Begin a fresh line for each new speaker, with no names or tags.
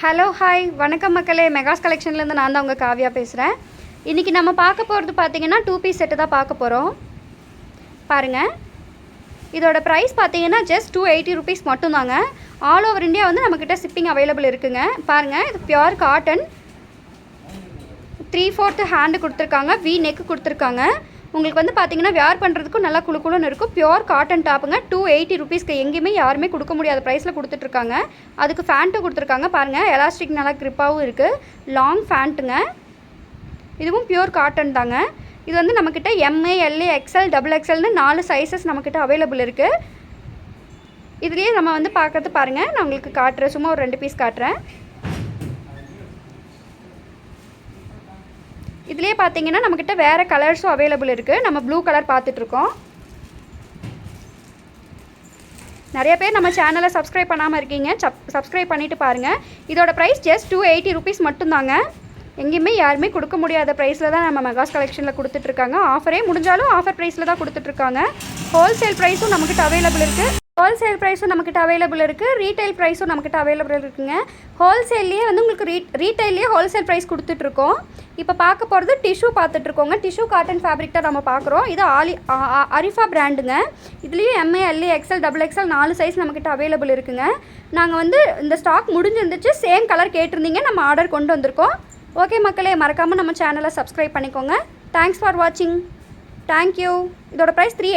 Hello hi வணக்கம் மக்களே. மெகாஸ் கலெக்ஷன்லேருந்து நான் தான் உங்கள் காவியா பேசுகிறேன். இன்றைக்கி நம்ம பார்க்க போகிறது பார்த்திங்கன்னா 2 பீஸ் செட்டு தான் பார்க்க போகிறோம். பாருங்கள், இதோட ப்ரைஸ் பார்த்திங்கன்னா ஜஸ்ட் 280 ருபீஸ் மட்டும்தாங்க. ஆல் ஓவர் இந்தியா வந்து நம்மக்கிட்ட ஷிப்பிங் அவைலபிள் இருக்குங்க. பாருங்கள், இது பியூர் காட்டன், 3/4 ஹேண்டு கொடுத்துருக்காங்க, வி நெக்கு கொடுத்துருக்காங்க. உங்களுக்கு வந்து பார்த்திங்கன்னா வேர் பண்ணுறதுக்கும் நல்லா குழுக்குழுன்னு இருக்கும். Pure cotton டாப்புங்க. 280 ருபீஸ்க்கு எங்கேயுமே யாருமே கொடுக்க முடியாத ப்ரைஸில் கொடுத்துட்ருக்காங்க. அதுக்கு ஃபேண்ட்டும் கொடுத்துருக்காங்க. பாருங்கள், எலாஸ்டிக் நல்லா க்ரிப்பாகவும் இருக்குது. லாங் ஃபேண்ட்டுங்க. இதுவும் பியூர் காட்டன் தாங்க. இது வந்து நம்மக்கிட்ட எம்ஏ, எல்ஏ, எக்ஸ்எல், XXLனு 4 சைஸஸ் நம்மக்கிட்ட அவைலபிள் இருக்குது. இதுலேயே நம்ம வந்து பார்க்கறது பாருங்கள், நான் உங்களுக்கு காட்டுறேன். சும்மா ஒரு 2 பீஸ் காட்டுறேன். இதுலேயே பார்த்தீங்கன்னா நம்மக்கிட்ட வேறு கலர்ஸும் அவைலபிள் இருக்குது. நம்ம ப்ளூ கலர் பார்த்துட்ருக்கோம். நிறைய பேர் நம்ம சேனலை சப்ஸ்கிரைப் பண்ணாமல் இருக்கீங்க. சப்ஸ்கிரைப் பண்ணிவிட்டு பாருங்கள். இதோட ப்ரைஸ் ஜஸ்ட் 280 ருபீஸ் மட்டும்தாங்க. எங்கேயுமே யாருமே கொடுக்க முடியாத ப்ரைஸில் தான் நம்ம மெகாஸ் கலெக்ஷனில் கொடுத்துட்ருக்காங்க. ஆஃபரே முடிஞ்சாலும் ஆஃபர் ப்ரைஸில் தான் கொடுத்துட்ருக்காங்க. ஹோல்சேல் ப்ரைஸும் நம்மக்கிட்ட அவைலபிள் இருக்குது. ரீட்டைல் ப்ரைஸும் நம்மக்கிட்ட அவைலபிள் இருக்குங்க. ஹோல்சேல்லையே வந்து உங்களுக்கு ரீட்டைல்லையே ஹோல்சேல் ப்ரைஸ் கொடுத்துட்ருக்கோம். இப்போ பார்க்க போகிறது டிஷ்யூ பார்த்துட்ருக்கோங்க. டிஷ்யூ காட்டன் ஃபேப்ரிக் தான் நம்ம பார்க்குறோம். இது அரிஃபா பிராண்டுங்க. இதுலேயும் எம்ஏ, எல்ஏ, எக்ஸ்எல், XXL 4 சைஸ் நம்மக்கிட்ட அவைலபிள் இருக்குங்க. நாங்கள் வந்து இந்த ஸ்டாக் முடிஞ்சிருந்துச்சு, சேம் கலர் கேட்டிருந்தீங்க, நம்ம ஆர்டர் கொண்டு வந்திருக்கோம். ஓகே மக்களே, மறக்காமல் நம்ம சேனலை சப்ஸ்கிரைப் பண்ணிக்கோங்க. தேங்க்ஸ் ஃபார் வாட்சிங். தேங்க்யூ. இதோட ப்ரைஸ் 3